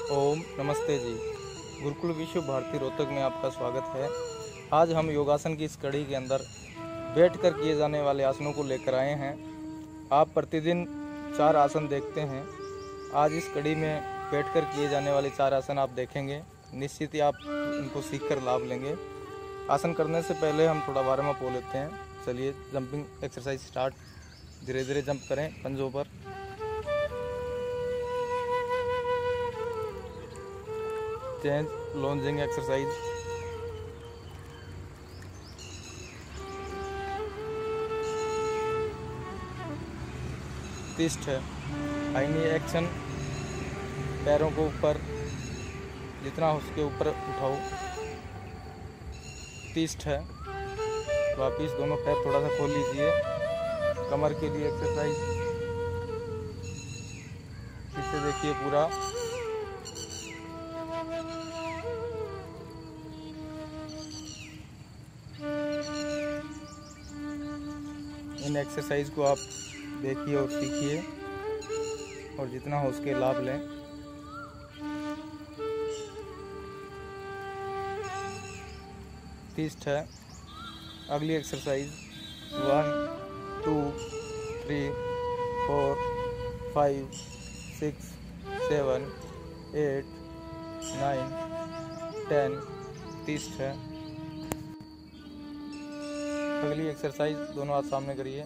ओम नमस्ते जी। गुरुकुल विश्व भारती रोहतक में आपका स्वागत है। आज हम योगासन की इस कड़ी के अंदर बैठकर किए जाने वाले आसनों को लेकर आए हैं। आप प्रतिदिन 4 आसन देखते हैं। आज इस कड़ी में बैठकर किए जाने वाले 4 आसन आप देखेंगे। निश्चित ही आप इनको सीखकर लाभ लेंगे। आसन करने से पहले हम थोड़ा वार्म अप हो लेते हैं। चलिए जंपिंग एक्सरसाइज स्टार्ट। धीरे धीरे जंप करें पंजों पर। Change lodging exercise. ट्विस्ट है हाइनी एक्शन। पैरों को ऊपर जितना हो सके ऊपर उठाओ। ट्विस्ट है। वापिस दोनों पैर थोड़ा सा खोल लीजिए। कमर के लिए एक्सरसाइज। इसे देखिए पूरा। इन एक्सरसाइज को आप देखिए और सीखिए और जितना हो उसके लाभ लें। ट्विस्ट है। अगली एक्सरसाइज 1 2 3 4 5 6 7 8 9 10। ट्विस्ट है। अगली एक्सरसाइज दोनों हाथ सामने करिए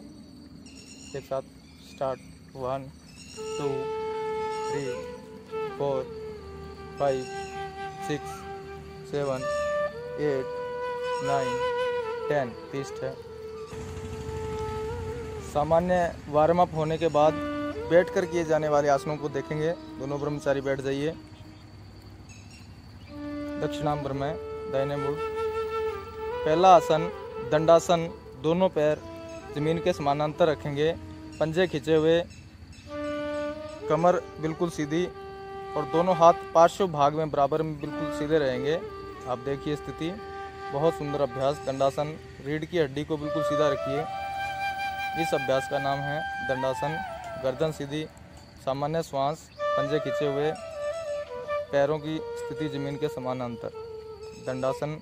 एक साथ। स्टार्ट 1 2 3 4 5 6 7 8 9 10। ट्विस्ट है। सामान्य वार्म अप होने के बाद बैठकर किए जाने वाले आसनों को देखेंगे। दोनों ब्रह्मचारी बैठ जाइए। दक्षिणांबर में दाहिने मुड़। पहला आसन दंडासन। दोनों पैर जमीन के समानांतर रखेंगे। पंजे खींचे हुए, कमर बिल्कुल सीधी और दोनों हाथ पार्श्व भाग में बराबर में बिल्कुल सीधे रहेंगे। आप देखिए स्थिति। बहुत सुंदर अभ्यास दंडासन। रीढ़ की हड्डी को बिल्कुल सीधा रखिए। इस अभ्यास का नाम है दंडासन। गर्दन सीधी, सामान्य श्वास, पंजे खींचे हुए, पैरों की स्थिति जमीन के समानांतर। दंडासन।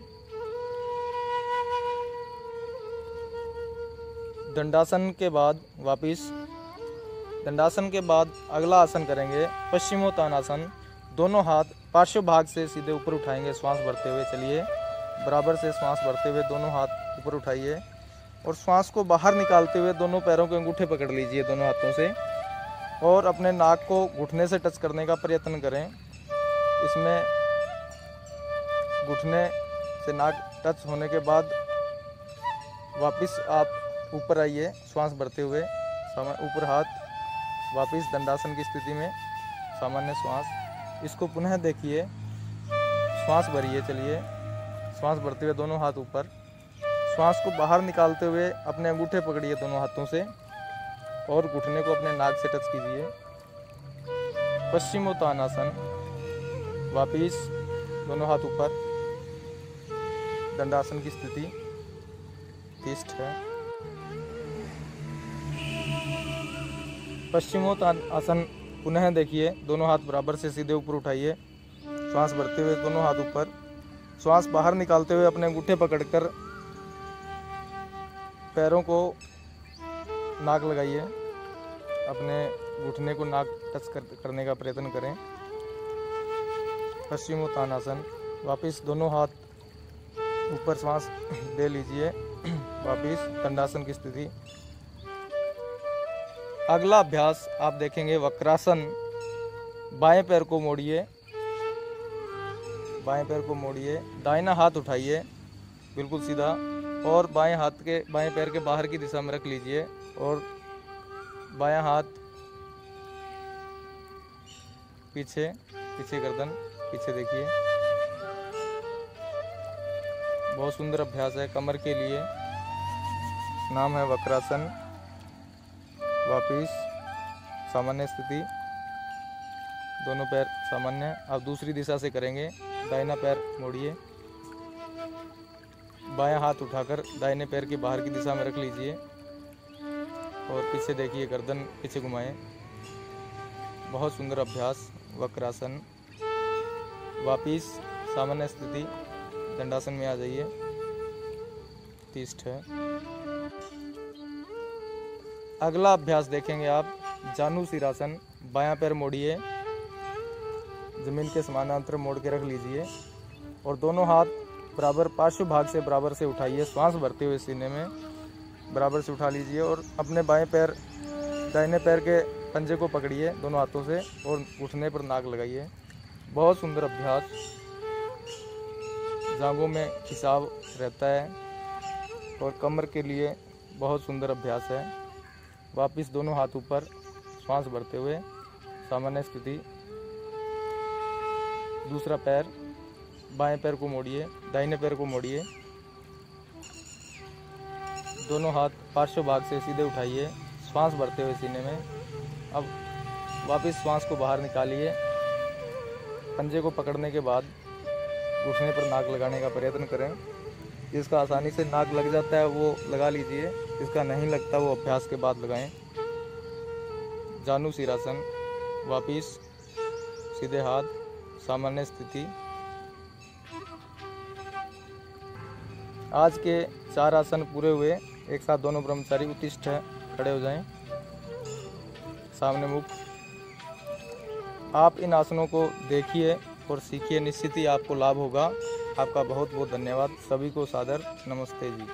दंडासन के बाद वापिस दंडासन के बाद अगला आसन करेंगे पश्चिमोत्तानासन। दोनों हाथ पार्श्व भाग से सीधे ऊपर उठाएंगे श्वास भरते हुए। चलिए बराबर से श्वास भरते हुए दोनों हाथ ऊपर उठाइए और श्वास को बाहर निकालते हुए दोनों पैरों के अंगूठे पकड़ लीजिए दोनों हाथों से और अपने नाक को घुटने से टच करने का प्रयत्न करें। इसमें घुटने से नाक टच होने के बाद वापस आप ऊपर आइए श्वास भरते हुए। ऊपर हाथ, वापस दंडासन की स्थिति में सामान्य श्वास। इसको पुनः देखिए। श्वास भरिए। चलिए श्वास भरते हुए दोनों हाथ ऊपर। श्वास को बाहर निकालते हुए अपने अंगूठे पकड़िए दोनों हाथों से और घुटने को अपने नाक से टच कीजिए। पश्चिमोत्तानासन। वापिस दोनों हाथ ऊपर। दंडासन की स्थिति। ट्विस्ट है। पश्चिमोत्तानासन पुनः देखिए। दोनों हाथ बराबर से सीधे ऊपर उठाइए। श्वास भरते हुए दोनों हाथ ऊपर। श्वास बाहर निकालते हुए अपने अंगूठे पकड़कर पैरों को नाक लगाइए। अपने घुटने को नाक टच करने का प्रयत्न करें। पश्चिमोत्तानासन। वापिस दोनों हाथ ऊपर श्वास ले लीजिए। वापिस दंडासन की स्थिति। अगला अभ्यास आप देखेंगे वक्रासन। बाएं पैर को मोड़िए। बाएं पैर को मोड़िए। दाहिना हाथ उठाइए बिल्कुल सीधा और बाएं पैर के बाहर की दिशा में रख लीजिए और बायां हाथ पीछे गर्दन पीछे देखिए। बहुत सुंदर अभ्यास है कमर के लिए। नाम है वक्रासन। वापिस सामान्य स्थिति। दोनों पैर सामान्य। आप दूसरी दिशा से करेंगे। दाहिना पैर मोड़िए। बायां हाथ उठाकर दाहिने पैर के बाहर की दिशा में रख लीजिए और पीछे देखिए, गर्दन पीछे घुमाएं। बहुत सुंदर अभ्यास वक्रासन। वापिस सामान्य स्थिति, दंडासन में आ जाइए। तिष्ठ है। अगला अभ्यास देखेंगे आप जानु सिरासन। बायां पैर मोड़िए, जमीन के समानांतर मोड़ के रख लीजिए और दोनों हाथ बराबर पार्श्व भाग से बराबर से उठाइए। श्वास भरते हुए सीने में बराबर से उठा लीजिए और अपने बाएं पैर दाहिने पैर के पंजे को पकड़िए दोनों हाथों से और उठने पर नाक लगाइए। बहुत सुंदर अभ्यास, जांघों में खिंचाव रहता है और कमर के लिए बहुत सुंदर अभ्यास है। वापस दोनों हाथ ऊपर, श्वास भरते हुए सामान्य स्थिति। दूसरा पैर, बाएं पैर को मोड़िए, दाहिने पैर को मोड़िए, दोनों हाथ पार्श्व भाग से सीधे उठाइए, श्वास भरते हुए सीने में। अब वापस श्वास को बाहर निकालिए। पंजे को पकड़ने के बाद घुटने पर नाक लगाने का प्रयत्न करें। जिसका आसानी से नाक लग जाता है वो लगा लीजिए, जिसका नहीं लगता वो अभ्यास के बाद लगाएं। जानु सिरासन। वापिस सीधे हाथ, सामान्य स्थिति। आज के 4 आसन पूरे हुए। एक साथ दोनों ब्रह्मचारी उत्तिष्ठ है, खड़े हो जाएं, सामने मुख। आप इन आसनों को देखिए और सीखिए, निश्चित ही आपको लाभ होगा। आपका बहुत बहुत धन्यवाद। सभी को सादर नमस्ते जी।